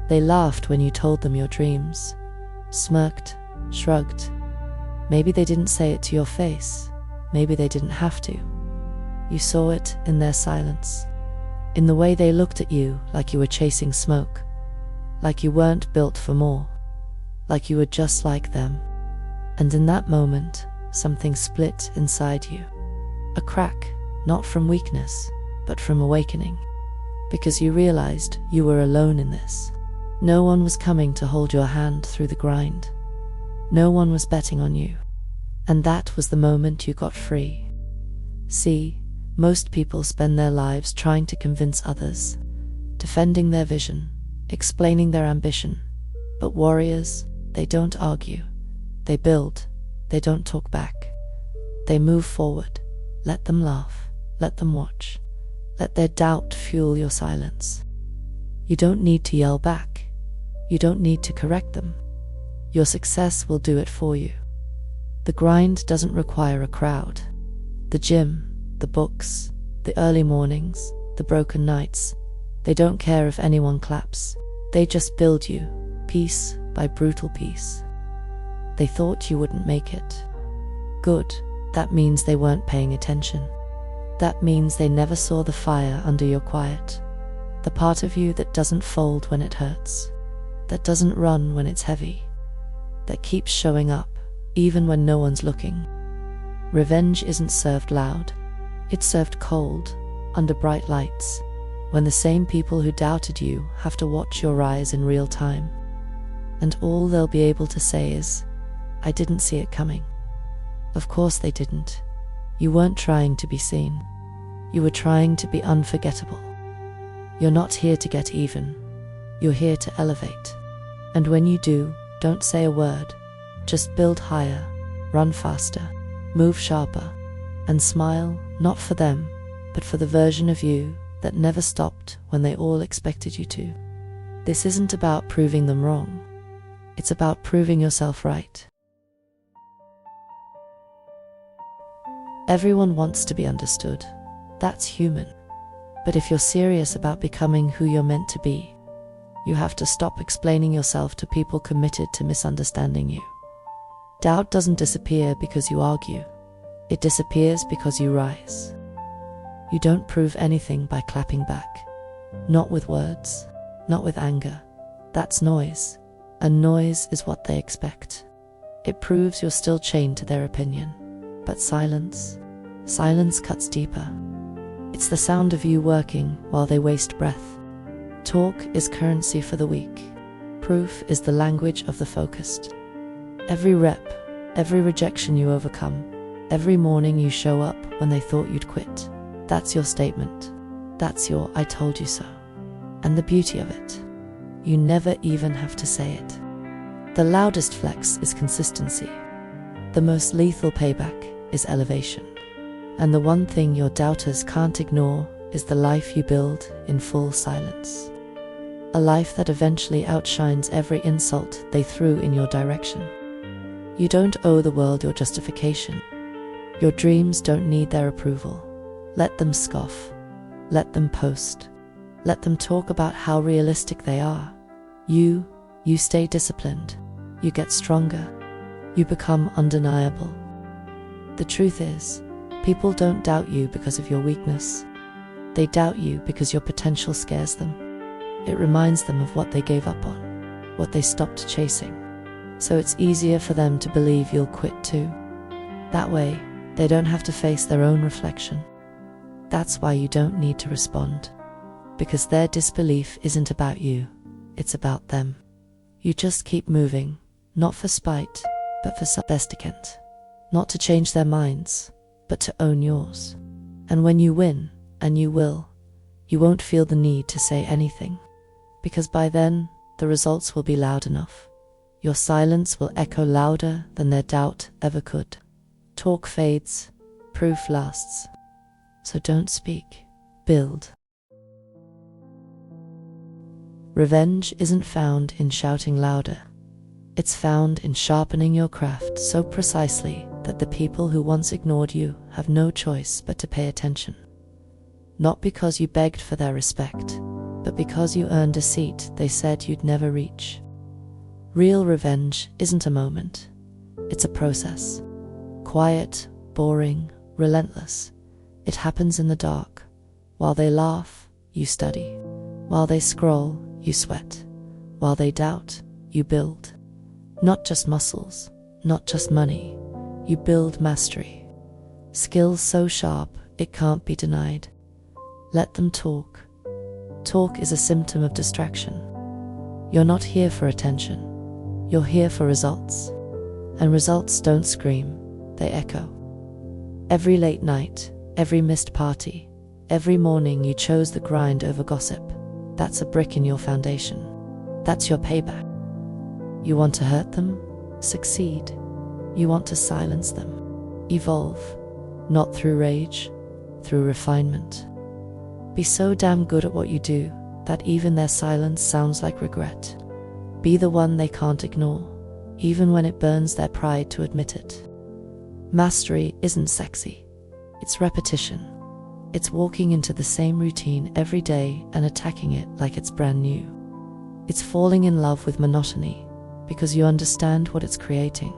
They laughed when you told them your dreams, smirked, shrugged. Maybe they didn't say it to your face. Maybe they didn't have to. You saw it in their silence, in the way they looked at you like you were chasing smoke, like you weren't built for more, like you were just like them. And in that moment, something split inside you. A crack, not from weakness, but from awakening. Because you realized you were alone in this. No one was coming to hold your hand through the grind. No one was betting on you. And that was the moment you got free. See, most people spend their lives trying to convince others, defending their vision, explaining their ambition. But warriors, they don't argue. They build. They don't talk back. They move forward. Let them laugh. Let them watch. Let their doubt fuel your silence. You don't need to yell back. You don't need to correct them. Your success will do it for you. The grind doesn't require a crowd. The gym, the books, the early mornings, the broken nights, they don't care if anyone claps. They just build you, piece by brutal piece. They thought you wouldn't make it. Good, that means they weren't paying attention. That means they never saw the fire under your quiet. The part of you that doesn't fold when it hurts, that doesn't run when it's heavy, that keeps showing up even when no one's looking. Revenge isn't served loud. It's served cold, under bright lights, when the same people who doubted you have to watch your rise in real time. And all they'll be able to say is, "I didn't see it coming." Of course they didn't. You weren't trying to be seen. You were trying to be unforgettable. You're not here to get even. You're here to elevate. And when you do, don't say a word. Just build higher, run faster, move sharper, and smile, not for them, but for the version of you that never stopped when they all expected you to. This isn't about proving them wrong. It's about proving yourself right. Everyone wants to be understood. That's human. But if you're serious about becoming who you're meant to be, you have to stop explaining yourself to people committed to misunderstanding you. Doubt doesn't disappear because you argue. It disappears because you rise. You don't prove anything by clapping back. Not with words, not with anger. That's noise. And noise is what they expect. It proves you're still chained to their opinion. But silence cuts deeper. It's the sound of you working while they waste breath. Talk is currency for the weak. Proof is the language of the focused. Every rep, every rejection you overcome, every morning you show up when they thought you'd quit. That's your statement. That's your "I told you so." And the beauty of it, you never even have to say it. The loudest flex is consistency. The most lethal payback is elevation. And the one thing your doubters can't ignore is the life you build in full silence. A life that eventually outshines every insult they threw in your direction. You don't owe the world your justification. Your dreams don't need their approval. Let them scoff. Let them post. Let them talk about how realistic they are. You stay disciplined. You get stronger. You become undeniable. The truth is, people don't doubt you because of your weakness. They doubt you because your potential scares them. It reminds them of what they gave up on, what they stopped chasing. So it's easier for them to believe you'll quit too. That way, they don't have to face their own reflection. That's why you don't need to respond. Because their disbelief isn't about you, it's about them. You just keep moving, not for spite, but for self-esticant. Not to change their minds, but to own yours. And when you win, and you will, you won't feel the need to say anything. Because by then, the results will be loud enough. Your silence will echo louder than their doubt ever could. Talk fades, proof lasts. So don't speak, build. Revenge isn't found in shouting louder. It's found in sharpening your craft so precisely that the people who once ignored you have no choice but to pay attention. Not because you begged for their respect, but because you earned a seat they said you'd never reach. Real revenge isn't a moment. It's a process. Quiet, boring, relentless. It happens in the dark. While they laugh, you study. While they scroll, you sweat. While they doubt, you build. Not just muscles, not just money. You build mastery. Skills so sharp, it can't be denied. Let them talk. Talk is a symptom of distraction. You're not here for attention. You're here for results. And results don't scream, they echo. Every late night, every missed party, every morning you chose the grind over gossip. That's a brick in your foundation. That's your payback. You want to hurt them? Succeed. You want to silence them? Evolve. Not through rage, through refinement. Be so damn good at what you do that even their silence sounds like regret. Be the one they can't ignore, even when it burns their pride to admit it. Mastery isn't sexy. It's repetition. It's walking into the same routine every day and attacking it like it's brand new. It's falling in love with monotony because you understand what it's creating.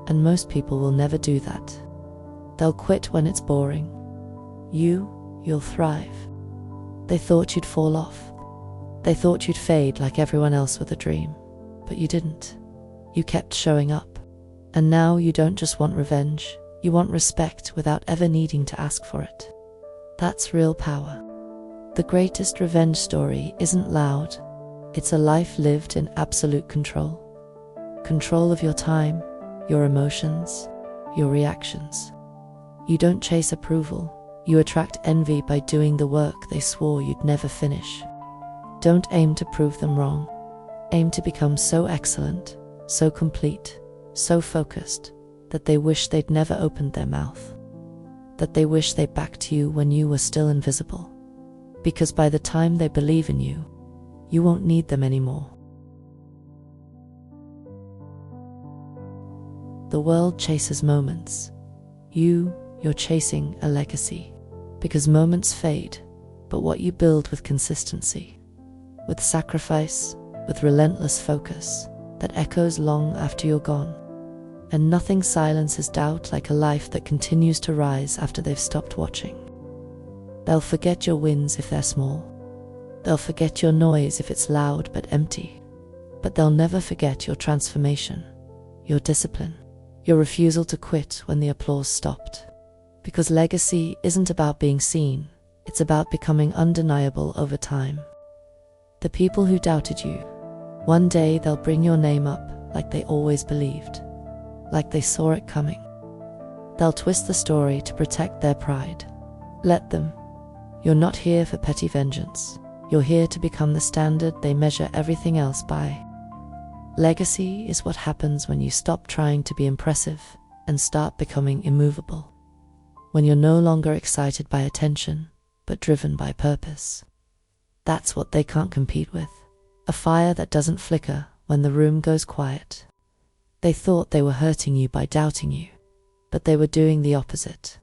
And most people will never do that. They'll quit when it's boring. You'll thrive. They thought you'd fall off. They thought you'd fade like everyone else with a dream. But you didn't. You kept showing up. And now you don't just want revenge, you want respect without ever needing to ask for it. That's real power. The greatest revenge story isn't loud. It's a life lived in absolute control. Control of your time, your emotions, your reactions. You don't chase approval. You attract envy by doing the work they swore you'd never finish. Don't aim to prove them wrong. Aim to become so excellent, so complete, so focused, that they wish they'd never opened their mouth. That they wish they backed you when you were still invisible. Because by the time they believe in you, you won't need them anymore. The world chases moments. You're chasing a legacy. Because moments fade, but what you build with consistency, with sacrifice, with relentless focus, that echoes long after you're gone. And nothing silences doubt like a life that continues to rise after they've stopped watching. They'll forget your wins if they're small. They'll forget your noise if it's loud but empty. But they'll never forget your transformation, your discipline, your refusal to quit when the applause stopped. Because legacy isn't about being seen, it's about becoming undeniable over time. The people who doubted you, one day they'll bring your name up like they always believed, like they saw it coming. They'll twist the story to protect their pride. Let them. You're not here for petty vengeance. You're here to become the standard they measure everything else by. Legacy is what happens when you stop trying to be impressive and start becoming immovable. When you're no longer excited by attention, but driven by purpose. That's what they can't compete with. A fire that doesn't flicker when the room goes quiet. They thought they were hurting you by doubting you, but they were doing the opposite.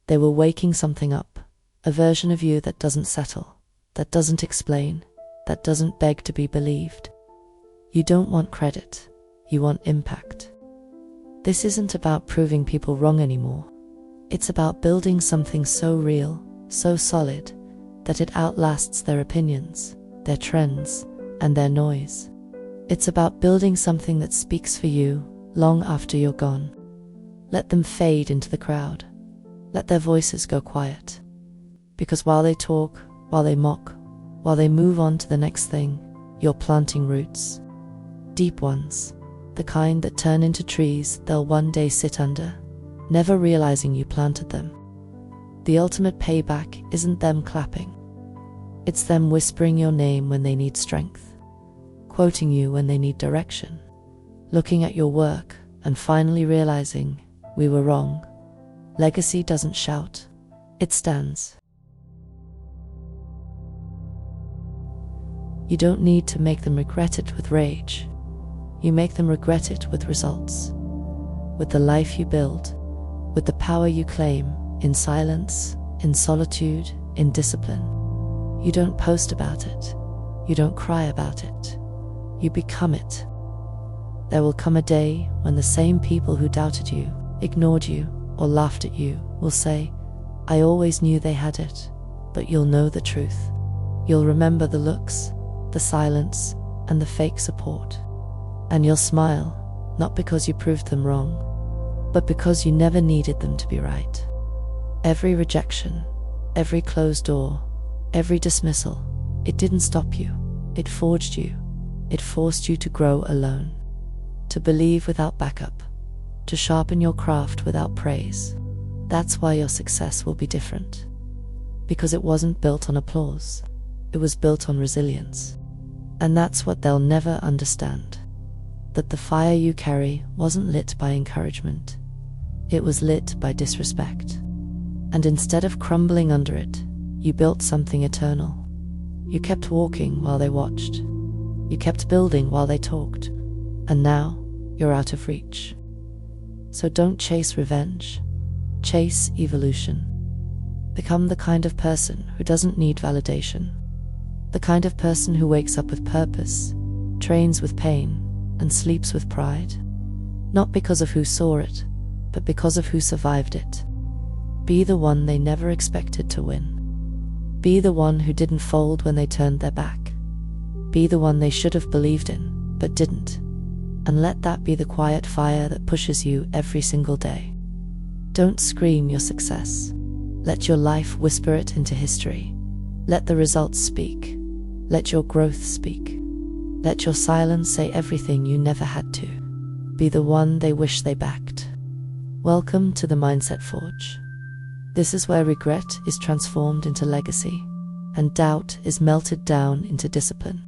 They were waking something up, a version of you that doesn't settle, that doesn't explain, that doesn't beg to be believed. You don't want credit, you want impact. This isn't about proving people wrong anymore. It's about building something so real, so solid, that it outlasts their opinions, their trends, and their noise. It's about building something that speaks for you long after you're gone. Let them fade into the crowd. Let their voices go quiet. Because while they talk, while they mock, while they move on to the next thing, you're planting roots. Deep ones, the kind that turn into trees they'll one day sit under, never realizing you planted them. The ultimate payback isn't them clapping. It's them whispering your name when they need strength, quoting you when they need direction, looking at your work and finally realizing we were wrong. Legacy doesn't shout, it stands. You don't need to make them regret it with rage. You make them regret it with results, with the life you build, with the power you claim, in silence, in solitude, in discipline. You don't post about it. You don't cry about it. You become it. There will come a day when the same people who doubted you, ignored you, or laughed at you will say, "I always knew they had it," but you'll know the truth. You'll remember the looks, the silence, and the fake support. And you'll smile, not because you proved them wrong, but because you never needed them to be right. Every rejection, every closed door, every dismissal, it didn't stop you. It forged you. It forced you to grow alone, to believe without backup, to sharpen your craft without praise. That's why your success will be different. Because it wasn't built on applause. It was built on resilience. And that's what they'll never understand. That the fire you carry wasn't lit by encouragement. It was lit by disrespect. And instead of crumbling under it, you built something eternal. You kept walking while they watched. You kept building while they talked. And now, you're out of reach. So don't chase revenge. Chase evolution. Become the kind of person who doesn't need validation. The kind of person who wakes up with purpose, trains with pain, and sleeps with pride. Not because of who saw it, but because of who survived it. Be the one they never expected to win. Be the one who didn't fold when they turned their back. Be the one they should have believed in, but didn't. And let that be the quiet fire that pushes you every single day. Don't scream your success. Let your life whisper it into history. Let the results speak. Let your growth speak. Let your silence say everything you never had to. Be the one they wish they backed. Welcome to the Mindset Forge. This is where regret is transformed into legacy, and doubt is melted down into discipline.